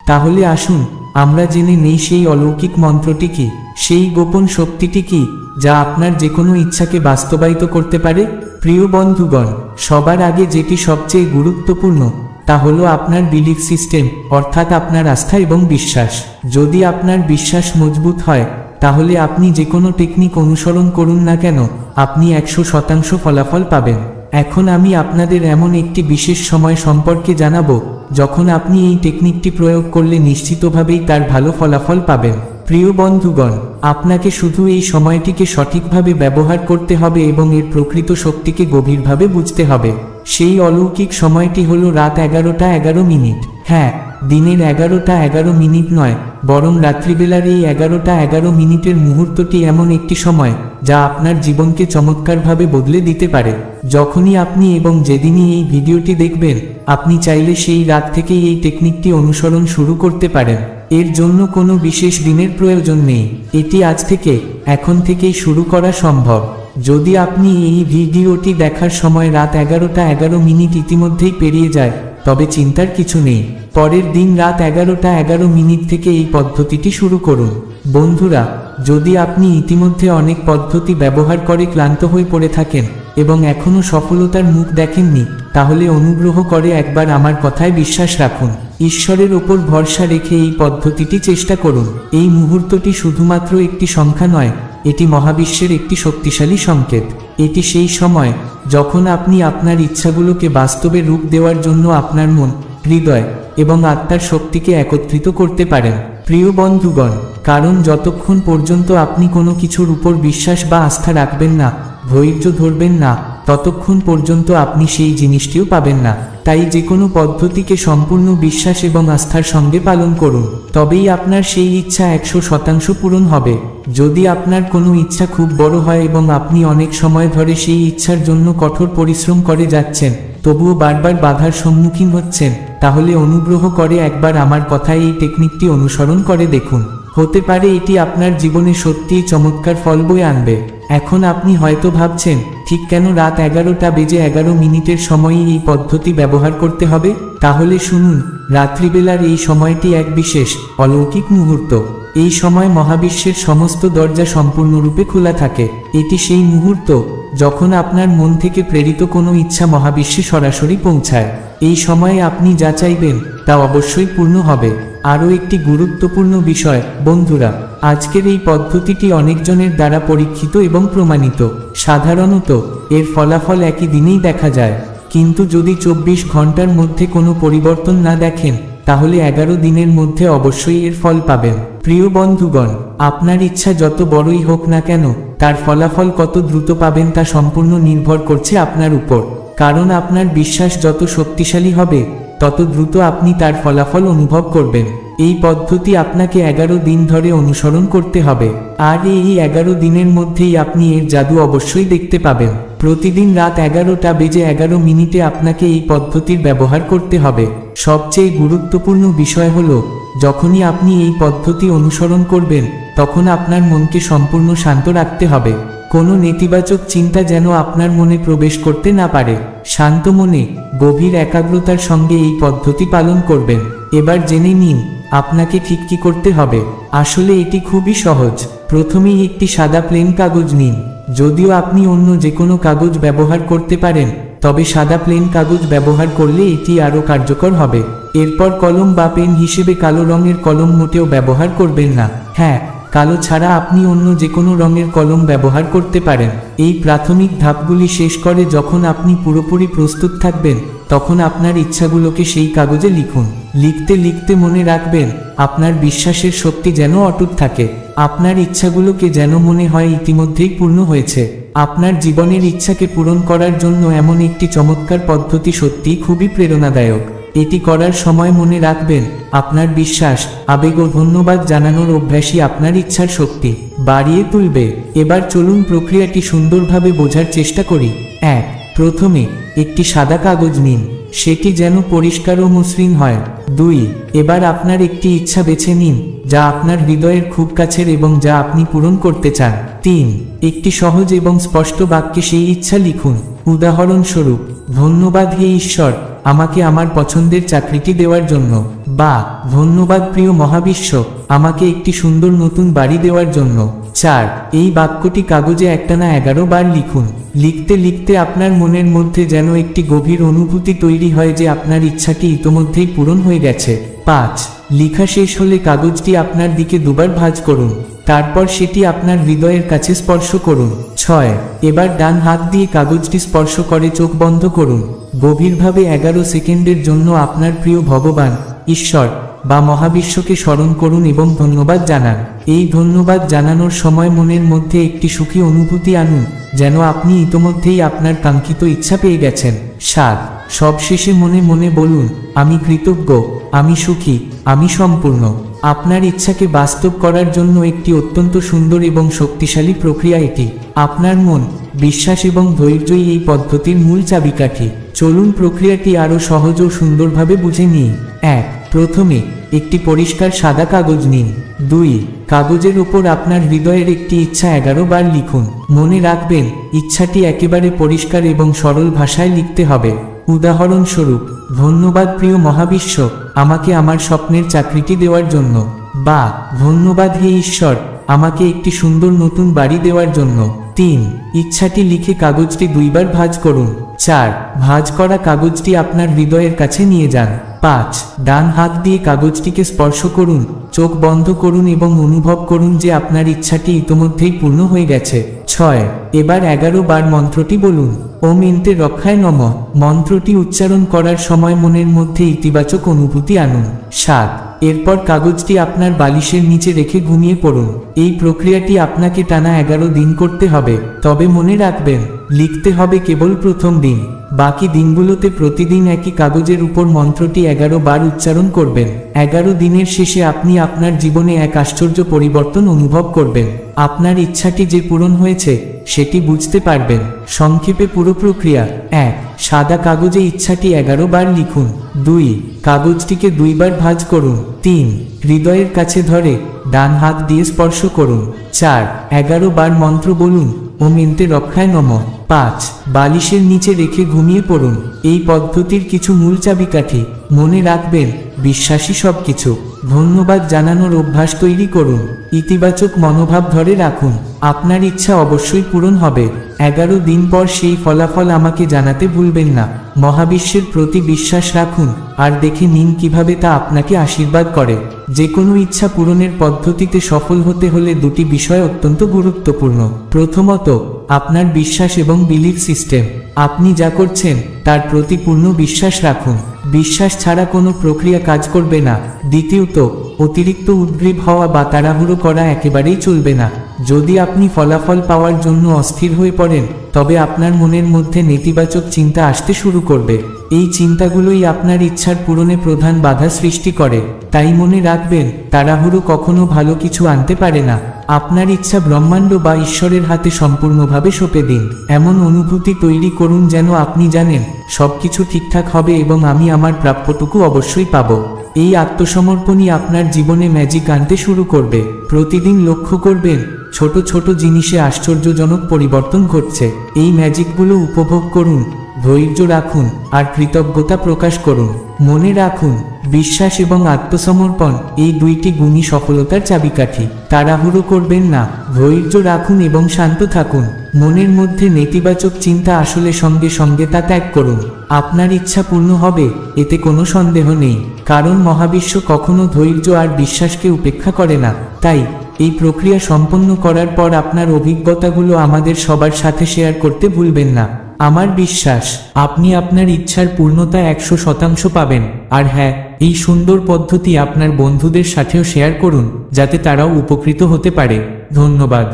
তাহলে আসুন আমরা জেনে নেই সেই অলৌকিক মন্ত্রটি কি, সেই গোপন শক্তিটি কি যা আপনার যে কোনো ইচ্ছাকে বাস্তবায়িত করতে পারে। প্রিয় বন্ধুগণ, সবার আগে যেটি সবচেয়ে গুরুত্বপূর্ণ তা হলো আপনার বিলিফ সিস্টেম, অর্থাৎ আপনার আস্থা এবং বিশ্বাস। যদি আপনার বিশ্বাস মজবুত হয় তাহলে আপনি যে কোনো টেকনিক অনুসরণ করুন না কেন, আপনি 100% ফলাফল পাবেন। এখন আমি আপনাদের এমন একটি বিশেষ সময় সম্পর্কে জানাবো যখন আপনি এই টেকনিকটি প্রয়োগ করলে নিশ্চিতভাবেই তার ভালো ফলাফল পাবেন। প্রিয় বন্ধুগণ, আপনাকে শুধু এই সময়টিকে সঠিকভাবে ব্যবহার করতে হবে এবং এর প্রকৃত শক্তিকে গভীরভাবে বুঝতে হবে। সেই অলৌকিক সময়টি হলো রাত 11টা 11 হ্যাঁ, দিনের 11টা 11 নয়, বরং রাত্রিবেলার এই 11টা 11 মুহূর্তটি এমন একটি সময় যা আপনার জীবনকে চমৎকারভাবে বদলে দিতে পারে। যখনই আপনি এবং যেদিনই এই ভিডিওটি দেখবেন, আপনি চাইলে সেই রাত থেকেই এই টেকনিকটি অনুসরণ শুরু করতে পারেন। এর জন্য কোনো বিশেষ দিনের প্রয়োজন নেই, এটি আজ থেকে, এখন থেকেই শুরু করা সম্ভব। যদি আপনি এই ভিডিওটি দেখার সময় রাত 11টা 11 ইতিমধ্যেই পেরিয়ে যায়, তবে চিন্তার কিছু নেই। পরের দিন রাত 11টা 11 থেকে এই পদ্ধতিটি শুরু করুন। বন্ধুরা, যদি আপনি ইতিমধ্যে অনেক পদ্ধতি ব্যবহার করে ক্লান্ত হয়ে পড়ে থাকেন এবং এখনও সফলতার মুখ দেখেননি, তাহলে অনুগ্রহ করে একবার আমার কথায় বিশ্বাস রাখুন। ঈশ্বরের ওপর ভরসা রেখে এই পদ্ধতিটি চেষ্টা করুন। এই মুহূর্তটি শুধুমাত্র একটি সংখ্যা নয়, এটি মহাবিশ্বের একটি শক্তিশালী সংকেত। এটি সেই সময় যখন আপনি আপনার ইচ্ছাগুলোকে বাস্তবে রূপ দেওয়ার জন্য আপনার মন, হৃদয় এবং আত্মার শক্তিকে একত্রিত করতে পারেন। প্রিয় বন্ধুগণ, কারণ যতক্ষণ পর্যন্ত আপনি কোনো কিছুর উপর বিশ্বাস বা আস্থা রাখবেন না, ধৈর্য ধরবেন না, ততক্ষণ পর্যন্ত আপনি সেই জিনিসটিও পাবেন না। তাই যে কোনো পদ্ধতিকে সম্পূর্ণ বিশ্বাস এবং আস্থার সঙ্গে পালন করুন, তবেই আপনার সেই ইচ্ছা 100% পূরণ হবে। যদি আপনার কোনো ইচ্ছা খুব বড় হয় এবং আপনি অনেক সময় ধরে সেই ইচ্ছার জন্য কঠোর পরিশ্রম করে যাচ্ছেন, তবুও বারবার বাধার সম্মুখীন হচ্ছেন, তাহলে অনুগ্রহ করে একবার আমার কথায় এই টেকনিকটি অনুসরণ করে দেখুন। হতে পারে এটি আপনার জীবনে সত্যিই চমৎকার ফল বয়ে আনবে। এখন আপনি হয়তো ভাবছেন, ঠিক কেন রাত 11টা 11 সময়ই এই পদ্ধতি ব্যবহার করতে হবে? তাহলে শুনুন, রাত্রিবেলার এই সময়টি এক বিশেষ, অলৌকিক মুহূর্ত। এই সময় মহাবিশ্বের সমস্ত দরজা সম্পূর্ণরূপে খোলা থাকে। এটি সেই মুহূর্ত যখন আপনার মন থেকে প্রেরিত কোনো ইচ্ছা মহাবিশ্বে সরাসরি পৌঁছায়। এই সময়ে আপনি যা চাইবেন তা অবশ্যই পূর্ণ হবে। আরও একটি গুরুত্বপূর্ণ বিষয়, বন্ধুরা, আজকের এই পদ্ধতিটি অনেকজনের দ্বারা পরীক্ষিত এবং প্রমাণিত। সাধারণত এর ফলাফল একই দিনেই দেখা যায়, কিন্তু যদি 24 ঘন্টার মধ্যে কোনো পরিবর্তন না দেখেন, তাহলে 11 দিনের মধ্যে অবশ্যই এর ফল পাবেন। প্রিয় বন্ধুগণ, আপনার ইচ্ছা যত বড়ই হোক না কেন, তার ফলাফল কত দ্রুত পাবেন তা সম্পূর্ণ নির্ভর করছে আপনার উপর। কারণ আপনার বিশ্বাস যত শক্তিশালী হবে, তত দ্রুত আপনি তার ফলাফল অনুভব করবেন। এই পদ্ধতি আপনাকে 11 দিন ধরে অনুসরণ করতে হবে, আর এই 11 দিনের মধ্যেই আপনি এর জাদু অবশ্যই দেখতে পাবেন। প্রতিদিন রাত 11টা 11 আপনাকে এই পদ্ধতির ব্যবহার করতে হবে। সবচেয়ে গুরুত্বপূর্ণ বিষয় হলো, যখনই আপনি এই পদ্ধতি অনুসরণ করবেন, তখন আপনার মনকে সম্পূর্ণ শান্ত রাখতে হবে। কোনো নেতিবাচক চিন্তা যেন আপনার মনে প্রবেশ করতে না পারে। শান্ত মনে, গভীর একাগ্রতার সঙ্গে এই পদ্ধতি পালন করবেন। এবার জেনে নিন আপনাকে ঠিক কি করতে হবে। আসলে এটি খুবই সহজ। প্রথমেই একটি সাদা প্লেন কাগজ নিন। যদিও আপনি অন্য যে কোনো কাগজ ব্যবহার করতে পারেন, তবে সাদা প্লেন কাগজ ব্যবহার করলে এটি আরও কার্যকর হবে। এরপর কলম বা পেন হিসেবে কালো রঙের কলম মোটেও ব্যবহার করবেন না। হ্যাঁ, কালো ছাড়া আপনি অন্য যে কোনো রঙের কলম ব্যবহার করতে পারেন। এই প্রাথমিক ধাপগুলি শেষ করে যখন আপনি পুরোপুরি প্রস্তুত থাকবেন, তখন আপনার ইচ্ছাগুলোকে সেই কাগজে লিখুন। লিখতে লিখতে মনে রাখবেন, আপনার বিশ্বাসের শক্তি যেন অটুট থাকে। আপনার ইচ্ছাগুলোকে যেন মনে হয় ইতিমধ্যেই পূর্ণ হয়েছে। আপনার জীবনের ইচ্ছাকে পূরণ করার জন্য এমন একটি চমৎকার পদ্ধতি সত্যিই খুবই প্রেরণাদায়ক। এটি করার সময় মনে রাখবেন, আপনার বিশ্বাস, আবেগ ও ধন্যবাদ জানানোর অভ্যাসই আপনার ইচ্ছার শক্তি বাড়িয়ে তুলবে। এবার চলুন প্রক্রিয়াটি সুন্দরভাবে বোঝার চেষ্টা করি। 1. প্রথমে একটি সাদা কাগজ নিন, সেটি যেন পরিষ্কার ও মসৃণ হয়। 2. এবার আপনার একটি ইচ্ছা বেছে নিন, যা আপনার হৃদয়ের খুব কাছের এবং যা আপনি পূরণ করতে চান। 3. একটি সহজ এবং স্পষ্ট বাক্যে সেই ইচ্ছা লিখুন। উদাহরণস্বরূপ, ধন্যবাদ হে ঈশ্বর, আমাকে আমার পছন্দের চাকরিটি দেওয়ার জন্য। বা ধন্যবাদ প্রিয় মহাবিশ্ব আমাকে একটি সুন্দর নতুন বাড়ি দেওয়ার জন্য। 4 এই বাক্যটি কাগজে একটানা 11 বার লিখুন। লিখতে লিখতে আপনার মনের মধ্যে যেন একটি গভীর অনুভূতি তৈরি হয় যে আপনার ইচ্ছাটি ইতোমধ্যেই পূরণ হয়ে গেছে। 5 লেখা শেষ হলে কাগজটি আপনার দিকে দুবার ভাঁজ করুন, তারপর সেটি আপনার হৃদয়ের কাছে স্পর্শ করুন। 6 এবার ডান হাত দিয়ে কাগজটি স্পর্শ করে চোখ বন্ধ করুন। গভীরভাবে 11 সেকেন্ডের জন্য আপনার প্রিয় ভগবান, ঈশ্বর বা মহাবিশ্বকে স্মরণ করুন এবং ধন্যবাদ জানান। এই ধন্যবাদ জানানোর সময় মনের মধ্যে একটি সুখী অনুভূতি আনুন, যেন আপনি ইতোমধ্যেই আপনার কাঙ্ক্ষিত ইচ্ছা পেয়ে গেছেন। 7 সবশেষে মনে মনে বলুন, আমি কৃতজ্ঞ, আমি সুখী, আমি সম্পূর্ণ। আপনার ইচ্ছাকে বাস্তব করার জন্য একটি অত্যন্ত সুন্দর এবং শক্তিশালী প্রক্রিয়া এটি। আপনার মন, বিশ্বাস এবং ধৈর্যই এই পদ্ধতির মূল চাবিকাঠি। চলুন প্রক্রিয়াটি আরও সহজ ও সুন্দরভাবে বুঝে নিই। 1 প্রথমে একটি পরিষ্কার সাদা কাগজ নিন। 2 কাগজের উপর আপনার হৃদয়ের একটি ইচ্ছা 11 বার লিখুন। মনে রাখবেন, ইচ্ছাটি একেবারে পরিষ্কার এবং সরল ভাষায় লিখতে হবে। উদাহরণস্বরূপ, ধন্যবাদ প্রিয় মহাবিশ্ব আমাকে আমার স্বপ্নের চাকরিটি দেওয়ার জন্য, বা ধন্যবাদ হে ঈশ্বর আমাকে একটি সুন্দর নতুন বাড়ি দেওয়ার জন্য। 3 ইচ্ছাটি লিখে কাগজটি 2 বার ভাঁজ করুন। 4 ভাঁজ করা কাগজটি আপনার হৃদয়ের কাছে নিয়ে যান। 5 ডান হাত দিয়ে কাগজটিকে স্পর্শ করুন, চোখ বন্ধ করুন এবং অনুভব করুন যে আপনার ইচ্ছাটি ইতোমধ্যেই পূর্ণ হয়ে গেছে। 6 এবার 11 বার মন্ত্রটি বলুন, ওম এন্তে রক্ষায় নমঃ। মন্ত্রটি উচ্চারণ করার সময় মনের মধ্যে ইতিবাচক অনুভূতি আনুন। 7 এরপর কাগজটি আপনার বালিশের নিচে রেখে ঘুমিয়ে পড়ুন। এই প্রক্রিয়াটি আপনাকে টানা 11 দিন করতে হবে, তবে মনে রাখবেন লিখতে হবে কেবল প্রথম দিন। বাকি দিনগুলোতে প্রতিদিন একই কাগজের উপর মন্ত্রটি 11 বার উচ্চারণ করবেন। 11 দিনের শেষে আপনি আপনার জীবনে এক আশ্চর্য পরিবর্তন অনুভব করবেন। আপনার ইচ্ছাটি যে পূরণ হয়েছে সেটি বুঝতে পারবেন। সংক্ষেপে পুরো প্রক্রিয়া: 1 সাদা কাগজে ইচ্ছাটি 11 বার লিখুন। 2 কাগজটিকে 2 বার ভাঁজ করুন। 3 হৃদয়ের কাছে ধরে ডান হাত দিয়ে স্পর্শ করুন। 4 11 বার মন্ত্র বলুন, ওম এন্তে রক্ষায় নমঃ। 5 বালিশের নিচে রেখে ঘুমিয়ে পড়ুন। এই পদ্ধতির কিছু মূল চাবিকাঠি মনে রাখবেন: বিশ্বাসী সবকিছু, ধন্যবাদ জানানোর অভ্যাস তৈরি করুন, ইতিবাচক মনোভাব ধরে রাখুন, আপনার ইচ্ছা অবশ্যই পূরণ হবে। 11 দিন পর সেই ফলাফল আমাকে জানাতে ভুলবেন না। মহাবিশ্বের প্রতি বিশ্বাস রাখুন আর দেখে নিন কিভাবে তা আপনাকে আশীর্বাদ করে। যে কোনো ইচ্ছা পূরণের পদ্ধতিতে সফল হতে হলে 2টি বিষয় অত্যন্ত গুরুত্বপূর্ণ। প্রথমত, আপনার বিশ্বাস এবং বিলিফ সিস্টেম। আপনি যা করছেন তার প্রতি পূর্ণ বিশ্বাস রাখুন। বিশ্বাস ছাড়া কোনো প্রক্রিয়া কাজ করবে না। দ্বিতীয়ত, অতিরিক্ত উদ্গ্রীব হওয়া বা তাড়াহুড়ো করা একেবারেই চলবে না। যদি আপনি ফলাফল পাওয়ার জন্য অস্থির হয়ে পড়েন, তবে আপনার মনের মধ্যে নেতিবাচক চিন্তা আসতে শুরু করবে। এই চিন্তাগুলোই আপনার ইচ্ছার পূরণে প্রধান বাধা সৃষ্টি করে। তাই মনে রাখবেন, তাড়াহুড়ো কখনো ভালো কিছু আনতে পারে না। আপনার ইচ্ছা ব্রহ্মাণ্ড বা ঈশ্বরের হাতে সম্পূর্ণভাবে সঁপে দিন। এমন অনুভূতি তৈরি করুন যেন আপনি জানেন সবকিছু ঠিকঠাক হবে এবং আমি আমার প্রাপ্যটুকু অবশ্যই পাব। এই আত্মসমর্পণই আপনার জীবনে ম্যাজিক আনতে শুরু করবে। প্রতিদিন লক্ষ্য করবেন ছোট ছোট জিনিসে আশ্চর্যজনক পরিবর্তন ঘটছে। এই ম্যাজিকগুলো উপভোগ করুন, ধৈর্য রাখুন আর কৃতজ্ঞতা প্রকাশ করুন। মনে রাখুন, বিশ্বাস এবং আত্মসমর্পণ এই 2টি গুণই সফলতার চাবিকাঠি। তাড়াহুড়ো করবেন না, ধৈর্য রাখুন এবং শান্ত থাকুন। মনের মধ্যে নেতিবাচক চিন্তা আসলে সঙ্গে সঙ্গে তা ত্যাগ করুন। আপনার ইচ্ছা পূর্ণ হবে, এতে কোনো সন্দেহ নেই, কারণ মহাবিশ্ব কখনো ধৈর্য আর বিশ্বাসকে উপেক্ষা করে না। তাই এই প্রক্রিয়া সম্পন্ন করার পর আপনার অভিজ্ঞতাগুলো আমাদের সবার সাথে শেয়ার করতে ভুলবেন না। আমার বিশ্বাস আপনি আপনার ইচ্ছার পূর্ণতা 100% পাবেন। আর হ্যাঁ, এই সুন্দর পদ্ধতি আপনার বন্ধুদের সাথেও শেয়ার করুন, যাতে তারাও উপকৃত হতে পারে। ধন্যবাদ।